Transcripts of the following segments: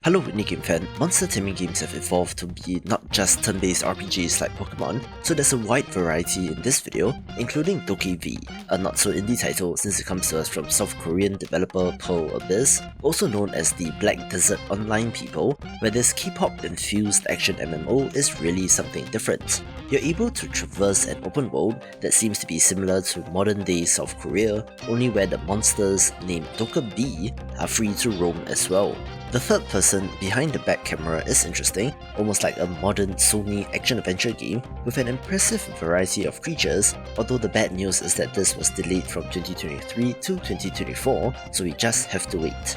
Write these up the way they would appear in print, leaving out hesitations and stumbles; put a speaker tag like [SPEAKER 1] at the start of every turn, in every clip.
[SPEAKER 1] Hello indie game fan, monster taming games have evolved to be not just turn-based RPGs like Pokemon, so there's a wide variety in this video, including DokeV, a not so indie title since it comes to us from South Korean developer Pearl Abyss, also known as the Black Desert Online people, where this K-pop infused action MMO is really something different. You're able to traverse an open world that seems to be similar to modern day South Korea, only where the monsters, named DokeV, are free to roam as well. The third person behind the back camera is interesting, almost like a modern Sony action-adventure game with an impressive variety of creatures, although the bad news is that this was delayed from 2023 to 2024, so we just have to wait.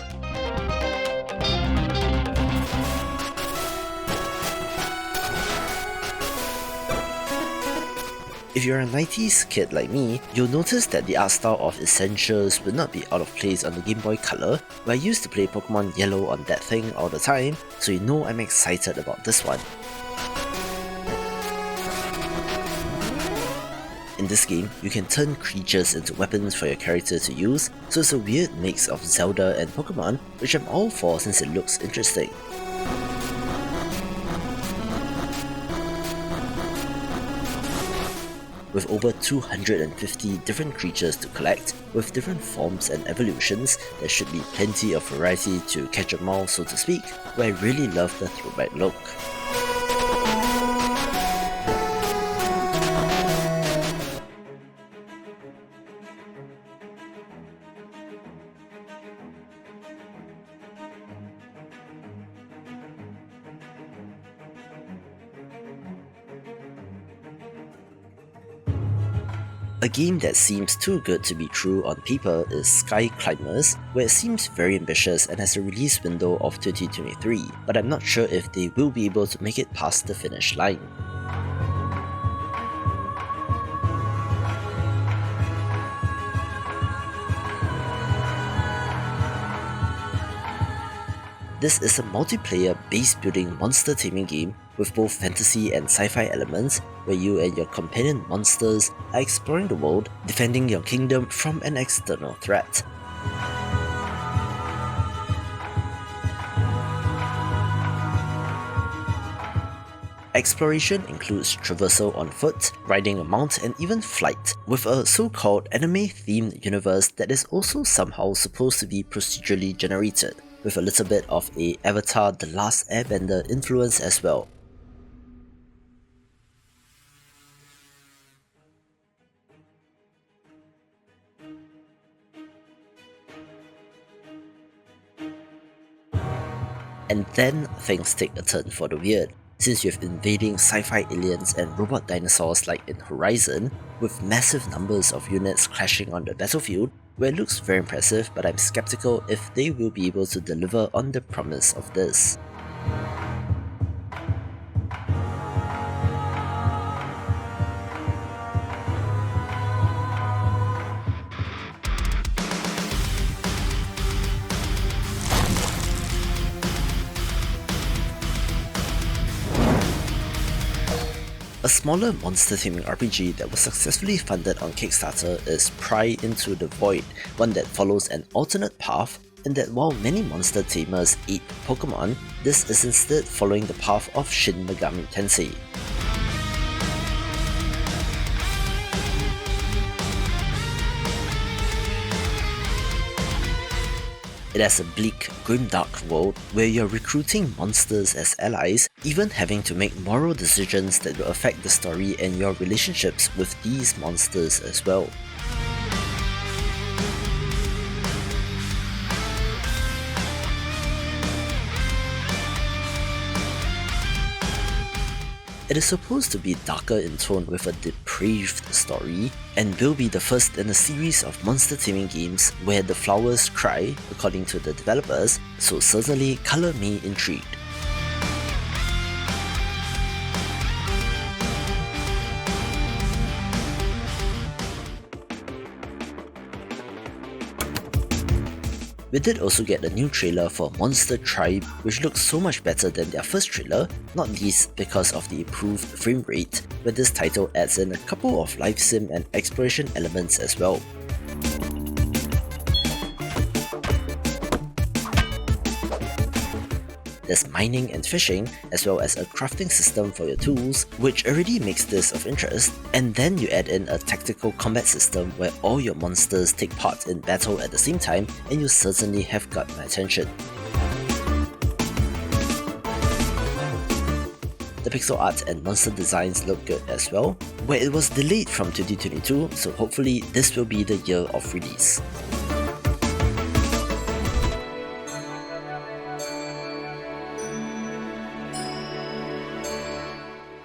[SPEAKER 1] If you're a 90s kid like me, you'll notice that the art style of Essentures would not be out of place on the Game Boy Color, where I used to play Pokemon Yellow on that thing all the time, so you know I'm excited about this one. In this game, you can turn creatures into weapons for your character to use, so it's a weird mix of Zelda and Pokemon, which I'm all for since it looks interesting. With over 250 different creatures to collect, with different forms and evolutions, there should be plenty of variety to catch them all, so to speak, where I really love the throwback look. A game that seems too good to be true on paper is Skyclimbers, where it seems very ambitious and has a release window of 2023, but I'm not sure if they will be able to make it past the finish line. This is a multiplayer base-building monster taming game with both fantasy and sci-fi elements, where you and your companion monsters are exploring the world, defending your kingdom from an external threat. Exploration includes traversal on foot, riding a mount, and even flight, with a so-called anime-themed universe that is also somehow supposed to be procedurally generated, with a little bit of a Avatar The Last Airbender influence as well. And then things take a turn for the weird, since you have invading sci-fi aliens and robot dinosaurs like in Horizon, with massive numbers of units clashing on the battlefield, where it looks very impressive, but I'm skeptical if they will be able to deliver on the promise of this. A smaller monster taming RPG that was successfully funded on Kickstarter is Pry Into The Void, one that follows an alternate path, and that while many monster tamers ape Pokemon, this is instead following the path of Shin Megami Tensei. It has a bleak, grimdark world where you're recruiting monsters as allies, even having to make moral decisions that will affect the story and your relationships with these monsters as well. It is supposed to be darker in tone with a depraved story, and will be the first in a series of monster taming games where the flowers cry, according to the developers, so certainly colour me intrigued. We did also get a new trailer for Monster Tribe, which looks so much better than their first trailer, not least because of the improved frame rate, where this title adds in a couple of life sim and exploration elements as well. There's mining and fishing, as well as a crafting system for your tools, which already makes this of interest, and then you add in a tactical combat system where all your monsters take part in battle at the same time, and you certainly have got my attention. The pixel art and monster designs look good as well, where it was delayed from 2022, so hopefully this will be the year of release.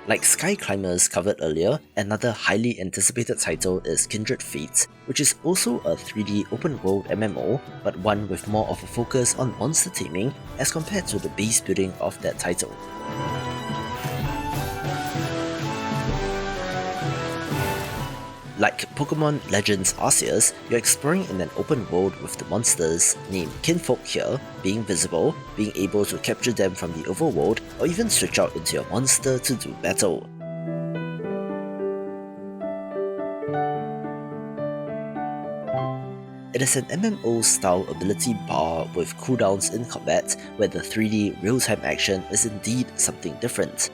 [SPEAKER 1] Like Skyclimbers covered earlier, another highly anticipated title is Kindred Fates, which is also a 3D open world MMO, but one with more of a focus on monster taming as compared to the base building of that title. Like Pokemon Legends Arceus, you're exploring in an open world with the monsters named Kinfolk here, being visible, being able to capture them from the overworld, or even switch out into your monster to do battle. It is an MMO-style ability bar with cooldowns in combat, where the 3D real-time action is indeed something different.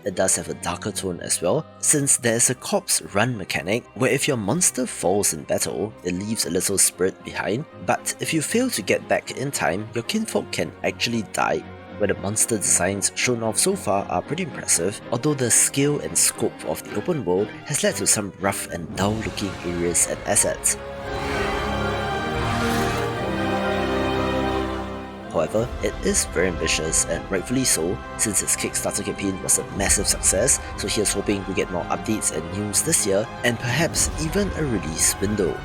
[SPEAKER 1] It does have a darker tone as well, since there's a corpse run mechanic where if your monster falls in battle, it leaves a little spirit behind, but if you fail to get back in time, your kinfolk can actually die, where the monster designs shown off so far are pretty impressive, although the scale and scope of the open world has led to some rough and dull looking areas and assets. However, it is very ambitious, and rightfully so, since its Kickstarter campaign was a massive success, so here's hoping we get more updates and news this year, and perhaps even a release window.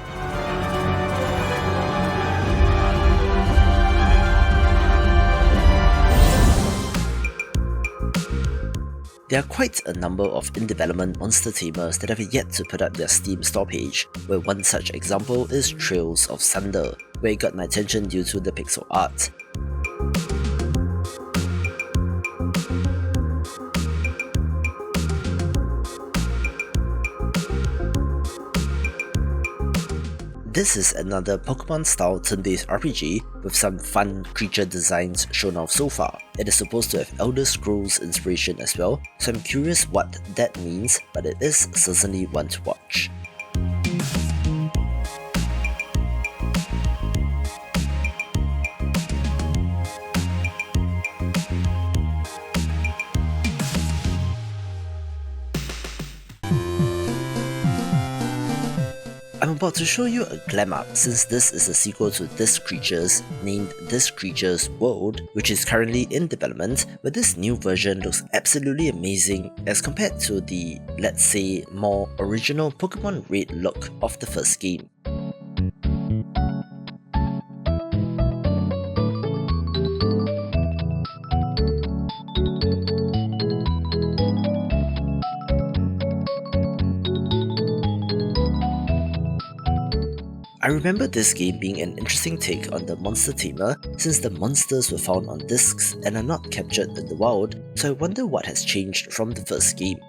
[SPEAKER 1] There are quite a number of in-development monster tamers that have yet to put up their Steam store page, where one such example is Trails of Sunder, where it got my attention due to the pixel art. This is another Pokemon-style turn-based RPG with some fun creature designs shown off so far. It is supposed to have Elder Scrolls inspiration as well, so I'm curious what that means, but it is certainly one to watch. I'm about to show you a glam up since this is a sequel to This Creatures named This Creatures World, which is currently in development, but this new version looks absolutely amazing as compared to the, let's say, more original Pokemon Red look of the first game. I remember this game being an interesting take on the monster tamer since the monsters were found on discs and are not captured in the wild, so I wonder what has changed from the first game.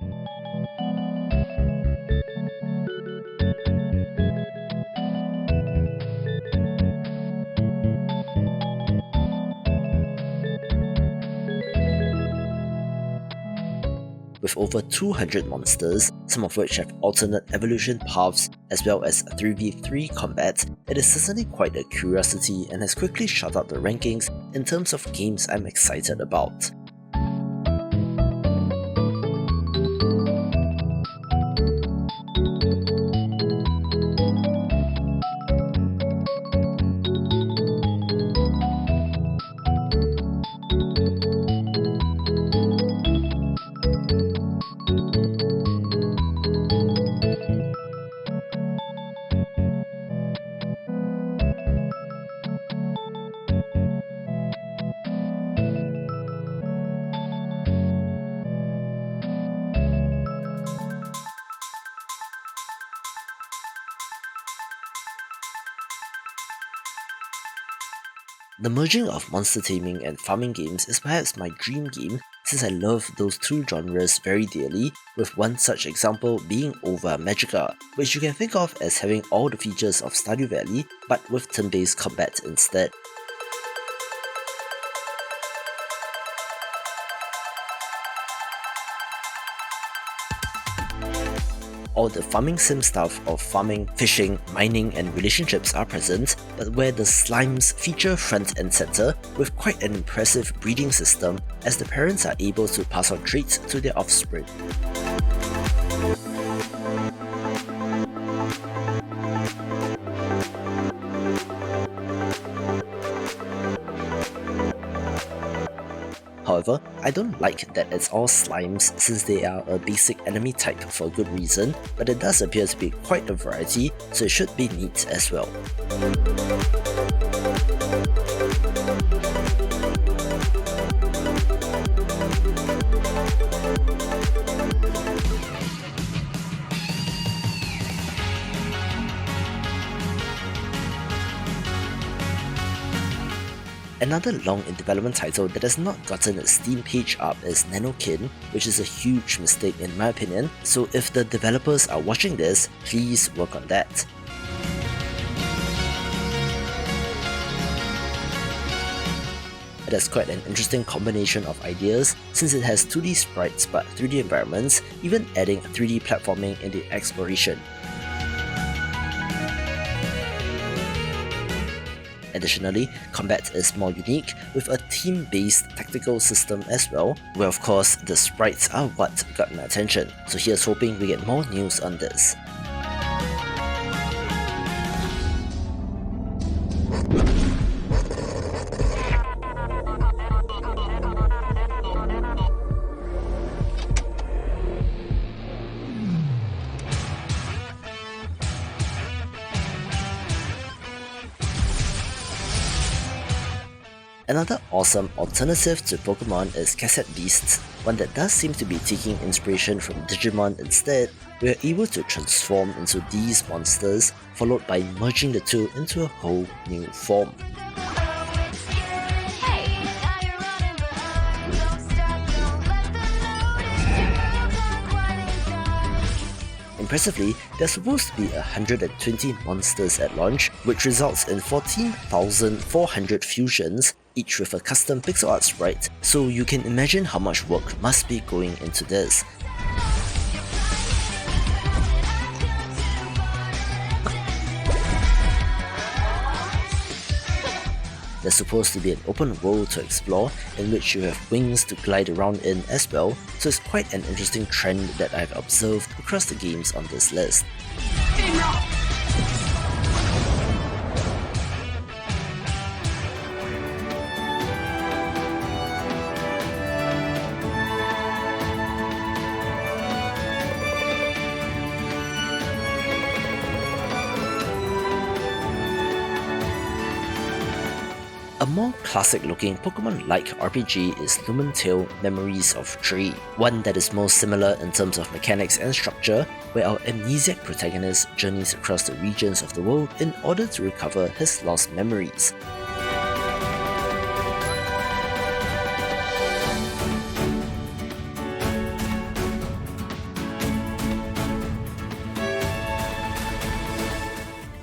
[SPEAKER 1] With over 200 monsters, some of which have alternate evolution paths as well as 3v3 combat, it is certainly quite a curiosity and has quickly shot up the rankings in terms of games I'm excited about. The merging of monster taming and farming games is perhaps my dream game, since I love those two genres very dearly, with one such example being Ova Magica, which you can think of as having all the features of Stardew Valley but with turn-based combat instead. All the farming sim stuff of farming, fishing, mining and relationships are present, but where the slimes feature front and center with quite an impressive breeding system as the parents are able to pass on traits to their offspring. However, I don't like that it's all slimes since they are a basic enemy type for good reason, but it does appear to be quite a variety, so it should be neat as well. Another long in development title that has not gotten its Steam page up is Nanokin, which is a huge mistake in my opinion, so if the developers are watching this, please work on that. It has quite an interesting combination of ideas since it has 2D sprites but 3D environments, even adding 3D platforming in the exploration. Additionally, combat is more unique with a team-based tactical system as well, where of course the sprites are what got my attention, so here's hoping we get more news on this. Another awesome alternative to Pokemon is Cassette Beasts, one that does seem to be taking inspiration from Digimon instead. We are able to transform into these monsters, followed by merging the two into a whole new form. Impressively, there are supposed to be 120 monsters at launch, which results in 14,400 fusions, each with a custom pixel art sprite, so you can imagine how much work must be going into this. There's supposed to be an open world to explore, in which you have wings to glide around in as well, so it's quite an interesting trend that I've observed across the games on this list. A more classic-looking Pokemon-like RPG is Lumentale Memories of Tree, one that is most similar in terms of mechanics and structure, where our amnesiac protagonist journeys across the regions of the world in order to recover his lost memories.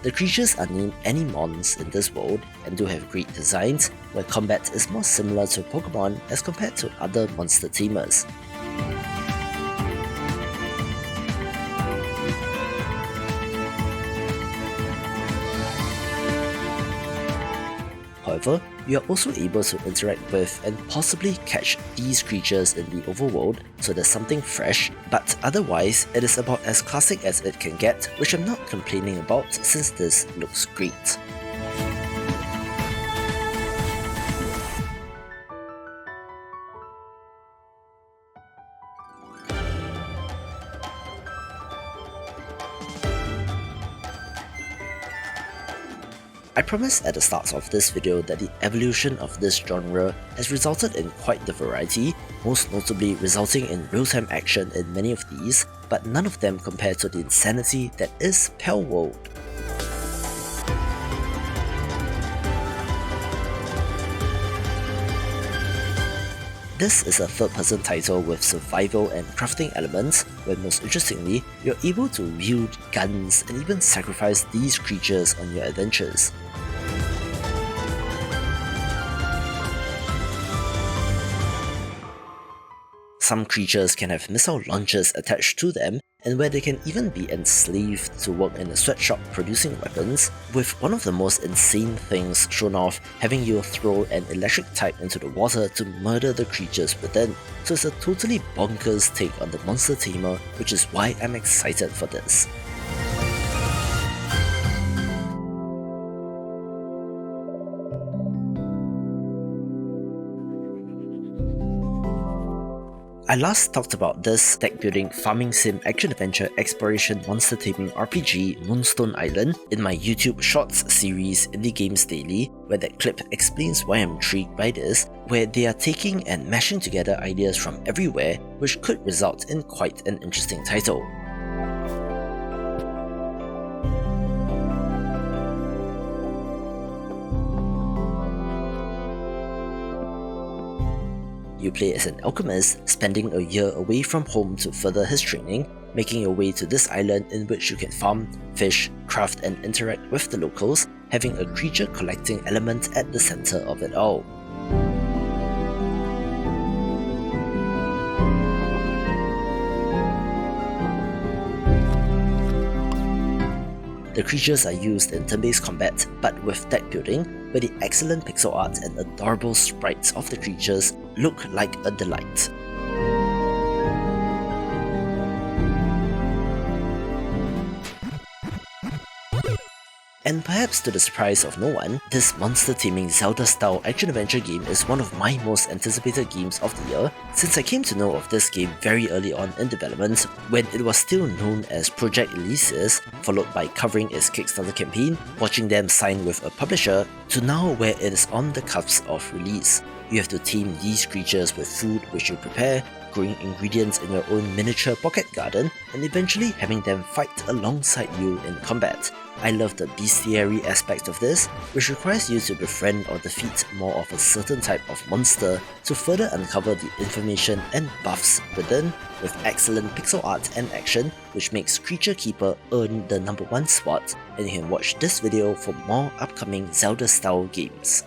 [SPEAKER 1] The creatures are named Animons in this world and do have great designs, where combat is more similar to Pokemon as compared to other monster tamers. However, you are also able to interact with and possibly catch these creatures in the overworld, so there's something fresh, but otherwise it is about as classic as it can get, which I'm not complaining about since this looks great. I promised at the start of this video that the evolution of this genre has resulted in quite the variety, most notably resulting in real-time action in many of these, but none of them compare to the insanity that is Palworld. This is a third-person title with survival and crafting elements, where most interestingly, you're able to wield guns and even sacrifice these creatures on your adventures. Some creatures can have missile launchers attached to them, and where they can even be enslaved to work in a sweatshop producing weapons, with one of the most insane things shown off having you throw an electric type into the water to murder the creatures within. So it's a totally bonkers take on the monster tamer, which is why I'm excited for this. I last talked about this deck building farming sim action adventure exploration monster taming RPG Moonstone Island in my YouTube Shorts series Indie Games Daily, where that clip explains why I'm intrigued by this, where they are taking and mashing together ideas from everywhere, which could result in quite an interesting title. You play as an alchemist, spending a year away from home to further his training, making your way to this island in which you can farm, fish, craft and interact with the locals, having a creature collecting element at the center of it all. The creatures are used in turn-based combat, but with deck building, where the excellent pixel art and adorable sprites of the creatures look like a delight. And perhaps to the surprise of no one, this monster taming Zelda-style action-adventure game is one of my most anticipated games of the year, since I came to know of this game very early on in development, when it was still known as Project Elysius, followed by covering its Kickstarter campaign, watching them sign with a publisher, to now where it is on the cusp of release. You have to tame these creatures with food which you prepare, growing ingredients in your own miniature pocket garden, and eventually having them fight alongside you in combat. I love the bestiary aspect of this, which requires you to befriend or defeat more of a certain type of monster to further uncover the information and buffs within, with excellent pixel art and action, which makes Creature Keeper earn the #1 spot, and you can watch this video for more upcoming Zelda-style games.